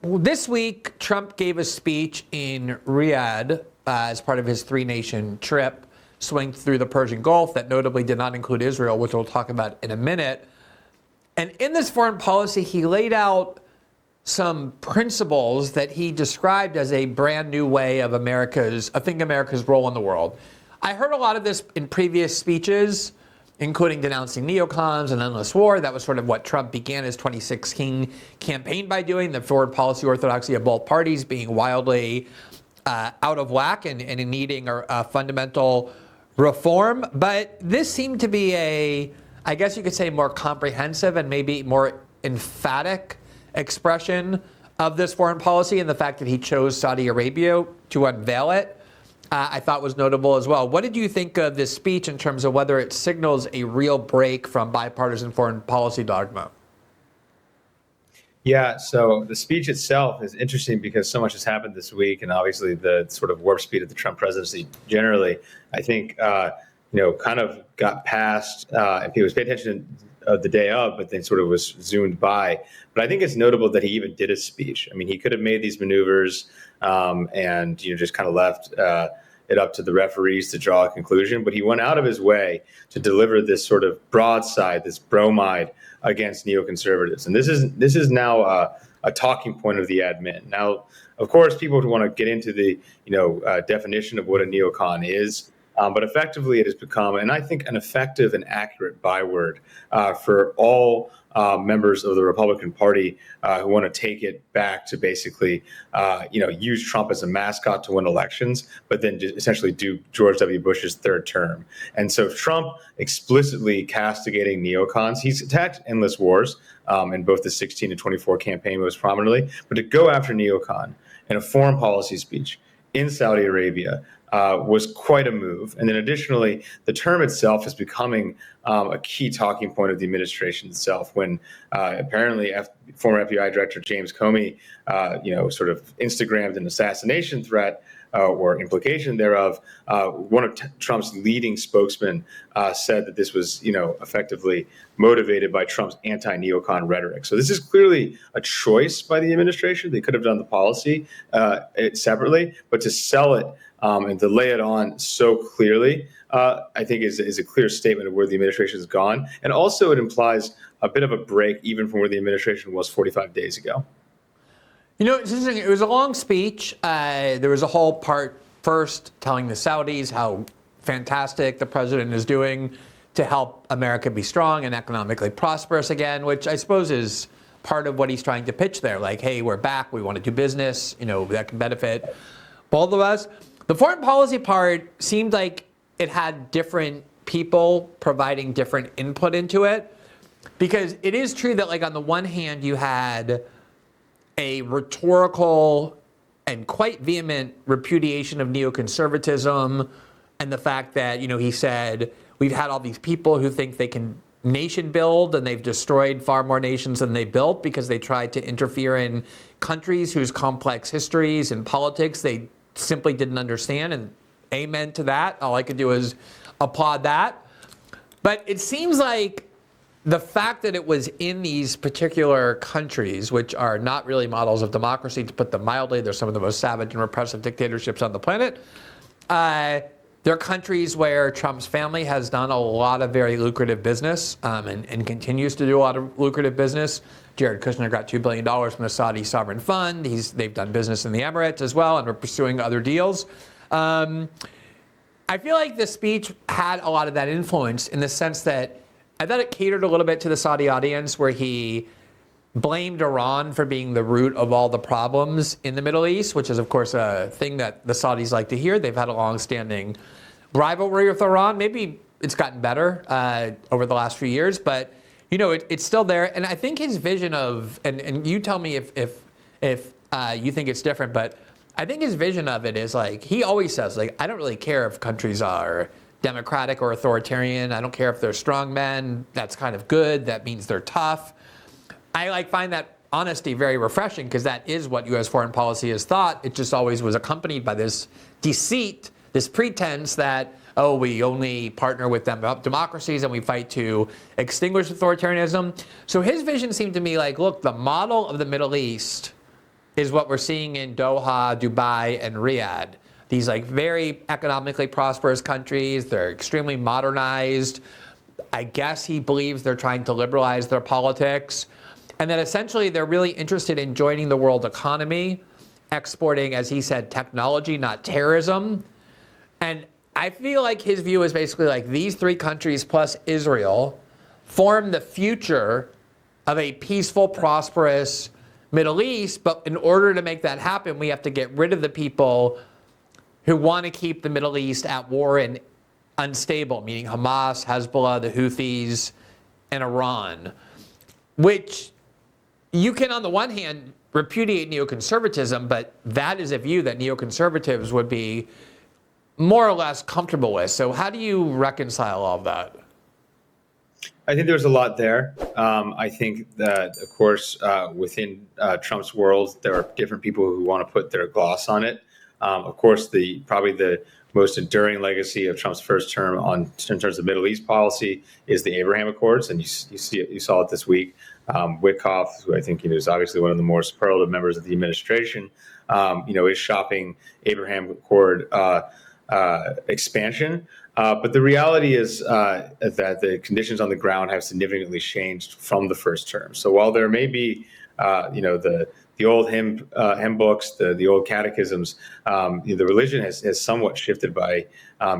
Well, this week, Trump gave a speech in Riyadh as part of his three-nation trip, swinging through the Persian Gulf that notably did not include Israel, which we'll talk about in a minute. And in this foreign policy, he laid out some principles that he described as a brand new way of America's role in the world. I heard a lot of this in previous speeches, including denouncing neocons and endless war. That was sort of what Trump began his 2016 campaign by doing, the foreign policy orthodoxy of both parties being wildly out of whack and in needing a fundamental reform. But this seemed to be I guess you could say, more comprehensive and maybe more emphatic expression of this foreign policy, and the fact that he chose Saudi Arabia to unveil it, I thought was notable as well. What did you think of this speech in terms of whether it signals a real break from bipartisan foreign policy dogma? Yeah, so the speech itself is interesting because so much has happened this week, and obviously the sort of warp speed of the Trump presidency generally, I think, kind of got past, and people paid attention the day of, but then sort of was zoomed by. But I think it's notable that he even did a speech. I mean, he could have made these maneuvers and just kind of left it up to the referees to draw a conclusion. But he went out of his way to deliver this sort of broadside, this bromide against neoconservatives. And this is now a talking point of the admin. Now, of course, people want to get into the definition of what a neocon is. But effectively, it has become, and I think, an effective and accurate byword for all members of the Republican Party who want to take it back to basically, use Trump as a mascot to win elections, but then essentially do George W. Bush's third term. And so Trump explicitly castigating neocons. He's attacked endless wars in both the 16 and 24 campaign most prominently, but to go after neocon in a foreign policy speech in Saudi Arabia was quite a move. And then additionally, the term itself is becoming a key talking point of the administration itself when apparently former FBI Director James Comey, sort of Instagrammed an assassination threat or implication thereof. One of Trump's leading spokesmen said that this was, effectively motivated by Trump's anti-neocon rhetoric. So this is clearly a choice by the administration. They could have done the policy separately, but to sell it and to lay it on so clearly, I think is a clear statement of where the administration has gone. And also it implies a bit of a break even from where the administration was 45 days ago. It's interesting. It was a long speech. There was a whole part first telling the Saudis how fantastic the president is doing to help America be strong and economically prosperous again, which I suppose is part of what he's trying to pitch there. Like, hey, we're back. We want to do business, that can benefit both of us. The foreign policy part seemed like it had different people providing different input into it, because it is true that, like, on the one hand, you had a rhetorical and quite vehement repudiation of neoconservatism and the fact that, he said, we've had all these people who think they can nation build and they've destroyed far more nations than they built because they tried to interfere in countries whose complex histories and politics they simply didn't understand, and amen to that. All I could do is applaud that. But it seems like the fact that it was in these particular countries, which are not really models of democracy, to put them mildly, they're some of the most savage and repressive dictatorships on the planet. They're countries where Trump's family has done a lot of very lucrative business and continues to do a lot of lucrative business. Jared Kushner got $2 billion from the Saudi sovereign fund. They've done business in the Emirates as well and are pursuing other deals. I feel like the speech had a lot of that influence in the sense that I thought it catered a little bit to the Saudi audience, where he blamed Iran for being the root of all the problems in the Middle East, which is, of course, a thing that the Saudis like to hear. They've had a long-standing rivalry with Iran. Maybe it's gotten better over the last few years, but it's still there. And I think his vision of, and you tell me if you think it's different, but I think his vision of it is like, he always says, like, I don't really care if countries are democratic or authoritarian. I don't care if they're strong men. That's kind of good. That means they're tough. I find that honesty very refreshing, because that is what U.S. foreign policy has thought. It just always was accompanied by this deceit, this pretense that, oh, we only partner with democracies and we fight to extinguish authoritarianism. So his vision seemed to me like, look, the model of the Middle East is what we're seeing in Doha, Dubai, and Riyadh. These like very economically prosperous countries, they're extremely modernized. I guess he believes they're trying to liberalize their politics. And that essentially they're really interested in joining the world economy, exporting, as he said, technology, not terrorism. And I feel like his view is basically like these three countries plus Israel form the future of a peaceful, prosperous Middle East. But in order to make that happen, we have to get rid of the people who want to keep the Middle East at war and unstable, meaning Hamas, Hezbollah, the Houthis, and Iran, which you can, on the one hand, repudiate neoconservatism, but that is a view that neoconservatives would be more or less comfortable with. So how do you reconcile all of that? I think there's a lot there. I think that, of course, within Trump's world, there are different people who want to put their gloss on it. Of course, probably the most enduring legacy of Trump's first term in terms of Middle East policy is the Abraham Accords, and you saw it this week. Witkoff, who I think is obviously one of the more superlative members of the administration, is shopping Abraham Accord expansion. But the reality is that the conditions on the ground have significantly changed from the first term. So while there may be, the old hymn books, the old catechisms, the religion has somewhat shifted by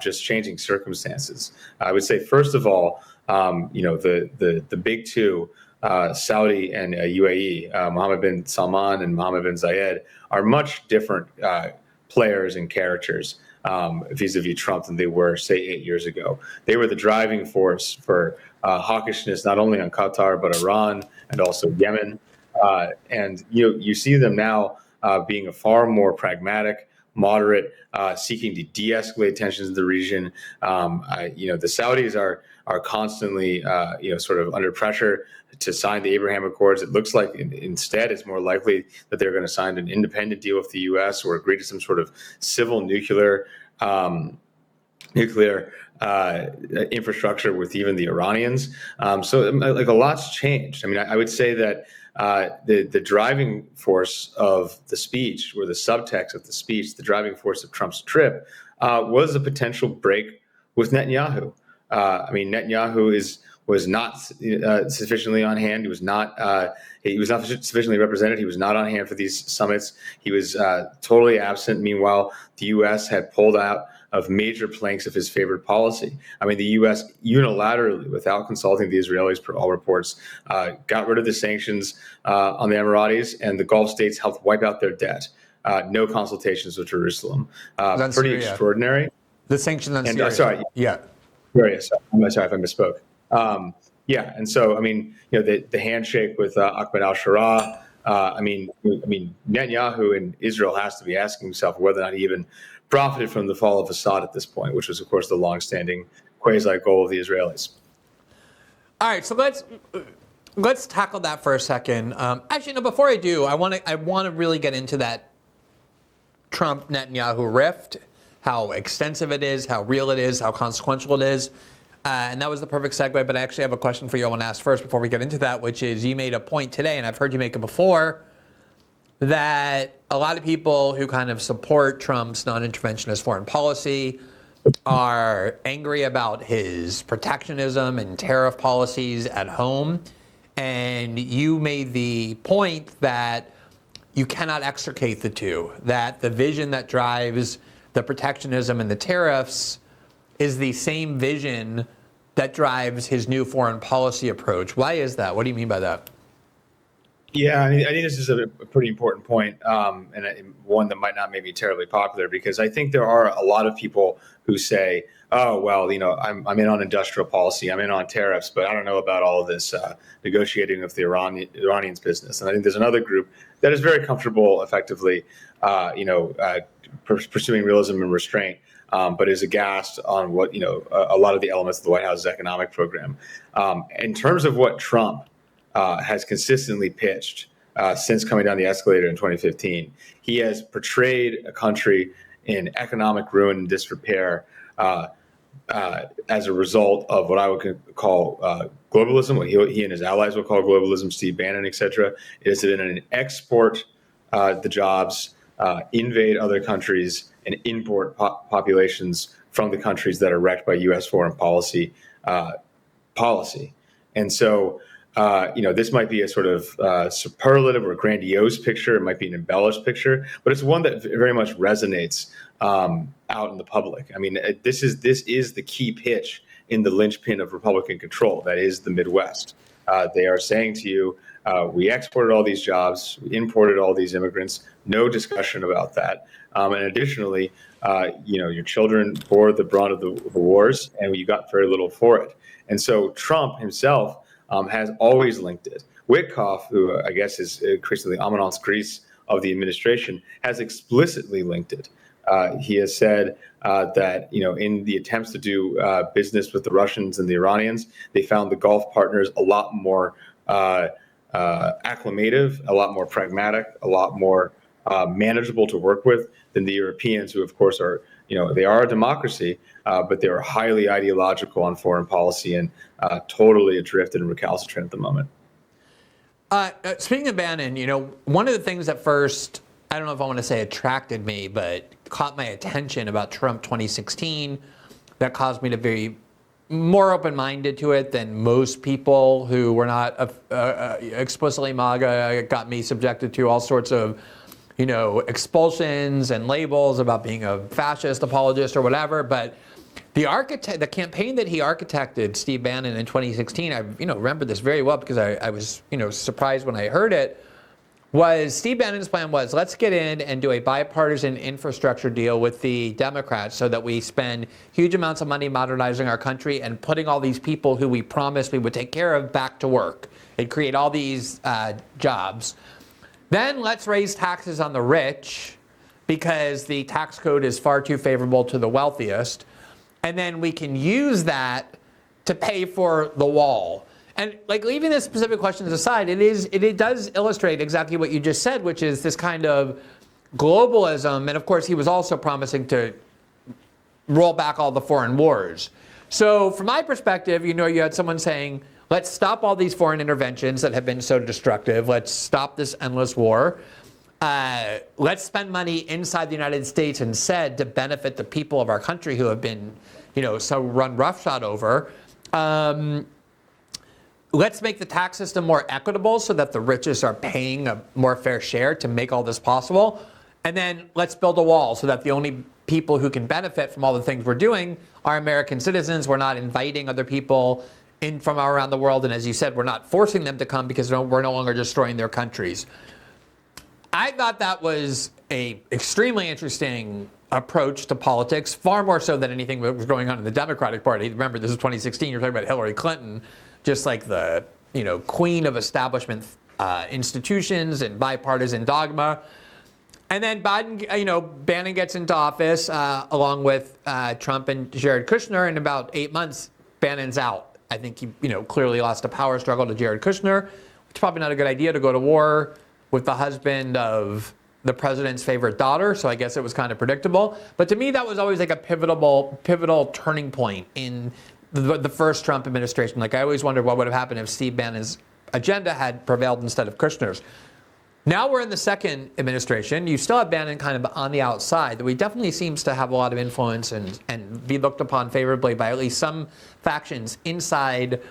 just changing circumstances. I would say, first of all, the big two, Saudi and UAE, Mohammed bin Salman and Mohammed bin Zayed, are much different players and characters vis-a-vis Trump than they were, say, 8 years ago. They were the driving force for hawkishness, not only on Qatar, but Iran and also Yemen. And you see them now being a far more pragmatic, moderate, seeking to de-escalate tensions in the region. The Saudis are constantly, sort of under pressure to sign the Abraham Accords. It looks like instead it's more likely that they're going to sign an independent deal with the U.S. or agree to some sort of civil nuclear infrastructure with even the Iranians. So like a lot's changed. I mean, I would say that the driving force of the speech, or the subtext of the speech, the driving force of Trump's trip, was a potential break with Netanyahu. Netanyahu was not sufficiently on hand. He was not sufficiently represented. He was not on hand for these summits. He was totally absent. Meanwhile, the U.S. had pulled out of major planks of his favorite policy. I mean, the U.S. unilaterally, without consulting the Israelis, per all reports, got rid of the sanctions on the Emiratis, and the Gulf states helped wipe out their debt. No consultations with Jerusalem. Pretty Syria. Extraordinary. The sanctions on And, Syria. sorry. Yeah. I'm sorry if I misspoke. And so, the handshake with Ahmed al-Shara, Netanyahu in Israel has to be asking himself whether or not he even profited from the fall of Assad at this point, which was, of course, the longstanding quasi-goal of the Israelis. All right, so let's tackle that for a second. Actually, no. Before I do, I want to really get into that Trump-Netanyahu rift, how extensive it is, how real it is, how consequential it is. And that was the perfect segue, but I actually have a question for you I want to ask first before we get into that, which is you made a point today, and I've heard you make it before, that a lot of people who kind of support Trump's non-interventionist foreign policy are angry about his protectionism and tariff policies at home. And you made the point that you cannot extricate the two, that the vision that drives the protectionism and the tariffs is the same vision that drives his new foreign policy approach. Why is that? What do you mean by that? Yeah, I think this is a pretty important point, and one that might not maybe terribly popular, because I think there are a lot of people who say, oh, well, I'm in on industrial policy, I'm in on tariffs, but I don't know about all of this negotiating with the Iranians business. And I think there's another group that is very comfortable effectively, pursuing realism and restraint, but is aghast on what, a lot of the elements of the White House's economic program. In terms of what Trump has consistently pitched since coming down the escalator in 2015. He has portrayed a country in economic ruin and disrepair as a result of what I would call globalism, what he and his allies would call globalism, Steve Bannon, et cetera. It has been an export the jobs, invade other countries, and import populations from the countries that are wrecked by U.S. foreign policy. And so, this might be a sort of superlative or grandiose picture. It might be an embellished picture, but it's one that very much resonates out in the public. I mean, this is the key pitch in the linchpin of Republican control. That is the Midwest. They are saying to you, we exported all these jobs, we imported all these immigrants, no discussion about that. And additionally, your children bore the brunt of the wars, and you got very little for it. And so Trump himself has always linked it. Witkoff, who I guess is increasingly Amanance Greece of the administration, has explicitly linked it. He has said that, in the attempts to do business with the Russians and the Iranians, they found the Gulf partners a lot more acclimative, a lot more pragmatic, a lot more manageable to work with than the Europeans, who, of course, are, they are a democracy, but they are highly ideological on foreign policy and totally adrift and recalcitrant at the moment. Speaking of Bannon, one of the things that first, I don't know if I want to say attracted me, but caught my attention about Trump 2016, that caused me to be more open-minded to it than most people who were not explicitly MAGA. It got me subjected to all sorts of, expulsions and labels about being a fascist apologist or whatever. But the campaign that he architected, Steve Bannon, in 2016, I remember this very well because I was surprised when I heard it. Was Steve Bannon's plan was, let's get in and do a bipartisan infrastructure deal with the Democrats so that we spend huge amounts of money modernizing our country and putting all these people who we promised we would take care of back to work and create all these jobs. Then let's raise taxes on the rich because the tax code is far too favorable to the wealthiest. And then we can use that to pay for the wall. And leaving the specific questions aside, it does illustrate exactly what you just said, which is this kind of globalism. And of course, he was also promising to roll back all the foreign wars. So from my perspective, you had someone saying, let's stop all these foreign interventions that have been so destructive. Let's stop this endless war. Let's spend money inside the United States instead to benefit the people of our country who have been, so run roughshod over. Let's make the tax system more equitable so that the richest are paying a more fair share to make all this possible. And then let's build a wall so that the only people who can benefit from all the things we're doing are American citizens. We're not inviting other people in from around the world. And as you said, we're not forcing them to come because we're no longer destroying their countries. I thought that was a extremely interesting approach to politics, far more so than anything that was going on in the Democratic Party. Remember, this is 2016. You're talking about Hillary Clinton, just like the queen of establishment institutions and bipartisan dogma. And then Bannon gets into office along with Trump and Jared Kushner. In about 8 months, Bannon's out. I think he clearly lost a power struggle to Jared Kushner. It's probably not a good idea to go to war with the husband of the president's favorite daughter, so I guess it was kind of predictable. But to me, that was always like a pivotal turning point in the first Trump administration. I always wondered what would have happened if Steve Bannon's agenda had prevailed instead of Kushner's. Now we're in the second administration. You still have Bannon kind of on the outside, though he definitely seems to have a lot of influence and be looked upon favorably by at least some factions inside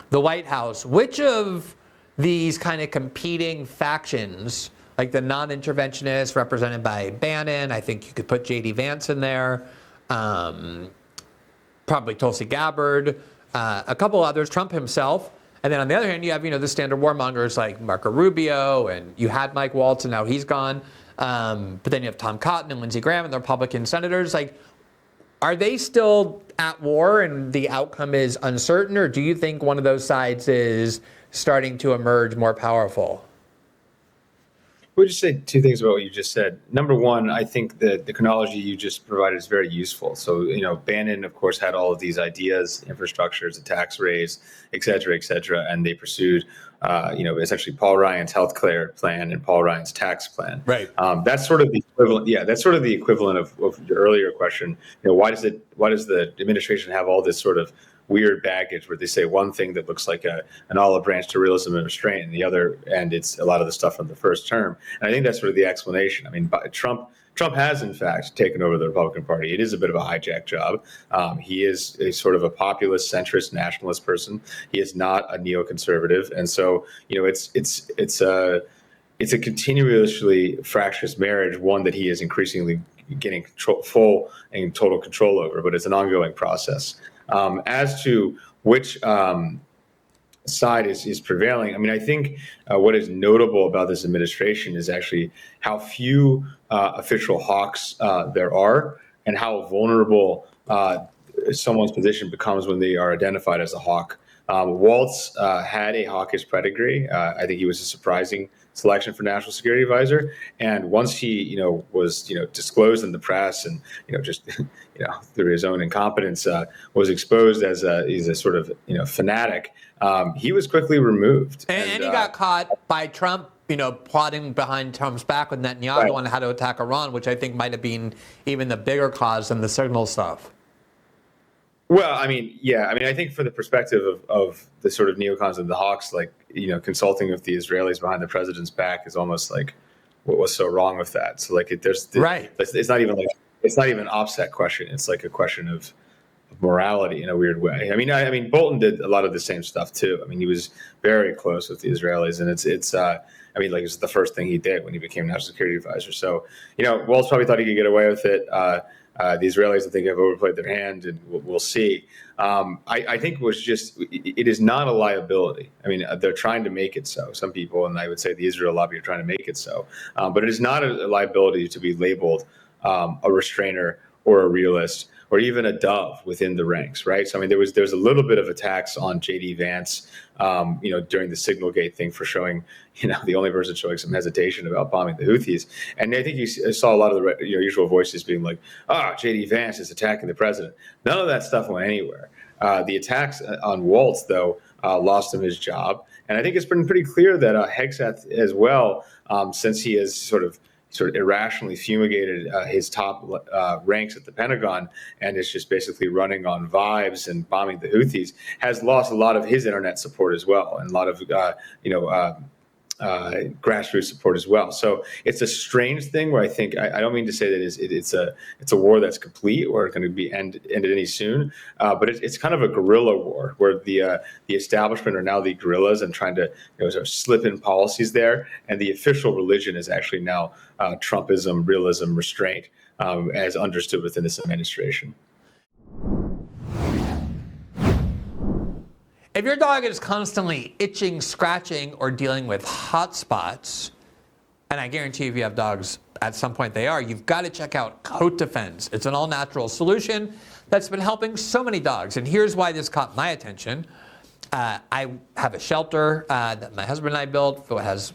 the White House. Which of these kind of competing factions, like the non-interventionists represented by Bannon, I think you could put J.D. Vance in there, probably Tulsi Gabbard, a couple others, Trump himself. And then on the other hand, you have, the standard warmongers like Marco Rubio, and you had Mike Waltz, and now he's gone. But then you have Tom Cotton and Lindsey Graham and the Republican senators. Are they still at war and the outcome is uncertain, or do you think one of those sides is starting to emerge more powerful? We'll just say two things about what you just said. Number one, I think that the chronology you just provided is very useful. So, Bannon, of course, had all of these ideas, infrastructures, a tax raise, et cetera, and they pursued, essentially Paul Ryan's healthcare plan and Paul Ryan's tax plan. Right. That's sort of the equivalent. Yeah, that's sort of the equivalent of your earlier question. Why does the administration have all this sort of weird baggage where they say one thing that looks like an olive branch to realism and restraint, and the other end it's a lot of the stuff from the first term. And I think that's sort of the explanation. I mean, Trump has, in fact, taken over the Republican Party. It is a bit of a hijack job. He is a sort of a populist, centrist, nationalist person. He is not a neoconservative, and so it's a continuously fractious marriage, one that he is increasingly getting full and total control over. But it's an ongoing process. As to which side is prevailing, I mean, I think what is notable about this administration is actually how few official hawks there are, and how vulnerable someone's position becomes when they are identified as a hawk. Waltz had a hawkish pedigree. I think he was a surprising selection for national security advisor. And once he, was, disclosed in the press and, just, through his own incompetence, was exposed as he's a sort of, fanatic, he was quickly removed. And he got caught by Trump, plotting behind Trump's back with Netanyahu on how to attack Iran, which I think might have been even the bigger cause than the signal stuff. Well, I mean, yeah. I mean, I think for the perspective of the sort of neocons and the hawks, like, consulting with the Israelis behind the president's back is almost like, what was so wrong with that? So, like, it's not even an OPSEC question. It's like a question of morality in a weird way. I mean, Bolton did a lot of the same stuff too. I mean, he was very close with the Israelis, and it's it's the first thing he did when he became national security advisor. So, Waltz probably thought he could get away with it. The Israelis, I think, have overplayed their hand, and we'll see. I think it is not a liability. I mean, they're trying to make it so. Some people, and I would say the Israel lobby, are trying to make it so. But it is not a liability to be labeled a restrainer or a realist or even a dove within the ranks, right? So, I mean, there's a little bit of attacks on J.D. Vance, during the Signalgate thing for showing, the only person showing some hesitation about bombing the Houthis. And I think you saw a lot of the usual voices being like, J.D. Vance is attacking the president. None of that stuff went anywhere. The attacks on Waltz, though, lost him his job. And I think it's been pretty clear that Hegseth as well, since he has sort of irrationally fumigated his top ranks at the Pentagon and is just basically running on vibes and bombing the Houthis, has lost a lot of his internet support as well, and a lot of grassroots support as well. So it's a strange thing where I think I don't mean to say that it's a war that's complete or going to be ended any soon, but it's kind of a guerrilla war where the establishment are now the guerrillas and trying to sort of slip in policies there, and the official religion is actually now Trumpism, realism, restraint, as understood within this administration. If your dog is constantly itching, scratching, or dealing with hot spots, and I guarantee if you have dogs, at some point they are, you've got to check out Coat Defense. It's an all-natural solution that's been helping so many dogs. And here's why this caught my attention. I have a shelter that my husband and I built that has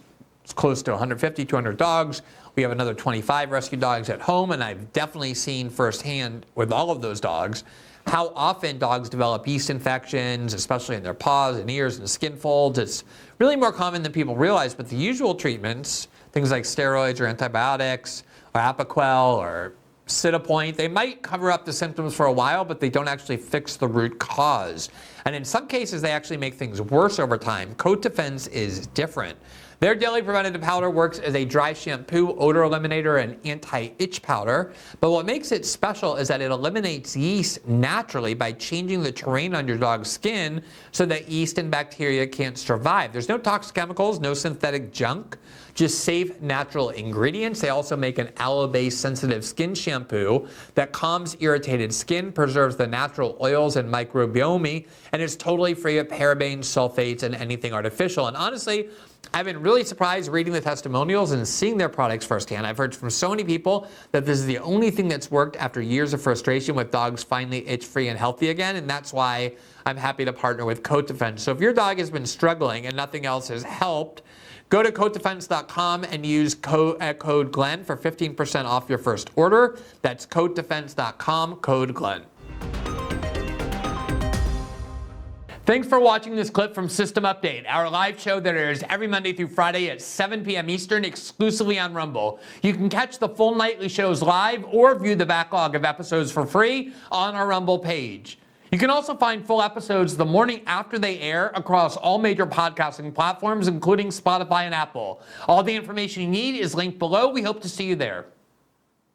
close to 150, 200 dogs. We have another 25 rescue dogs at home, and I've definitely seen firsthand with all of those dogs how often dogs develop yeast infections, especially in their paws and ears and skin folds. It's really more common than people realize, but the usual treatments, things like steroids or antibiotics or Apoquel or Cytopoint, they might cover up the symptoms for a while, but they don't actually fix the root cause. And in some cases, they actually make things worse over time. Coat Defense is different. Their daily preventative powder works as a dry shampoo, odor eliminator, and anti-itch powder. But what makes it special is that it eliminates yeast naturally by changing the terrain on your dog's skin so that yeast and bacteria can't survive. There's no toxic chemicals, no synthetic junk, just safe natural ingredients. They also make an aloe-based sensitive skin shampoo that calms irritated skin, preserves the natural oils and microbiome, and is totally free of parabens, sulfates, and anything artificial. And honestly, I've been really surprised reading the testimonials and seeing their products firsthand. I've heard from so many people that this is the only thing that's worked after years of frustration with dogs finally itch-free and healthy again, and that's why I'm happy to partner with Coat Defense. So if your dog has been struggling and nothing else has helped, go to CoatDefense.com and use code Glenn for 15% off your first order. That's CoatDefense.com, code Glenn. Thanks for watching this clip from System Update, our live show that airs every Monday through Friday at 7 p.m. Eastern, exclusively on Rumble. You can catch the full nightly shows live or view the backlog of episodes for free on our Rumble page. You can also find full episodes the morning after they air across all major podcasting platforms, including Spotify and Apple. All the information you need is linked below. We hope to see you there.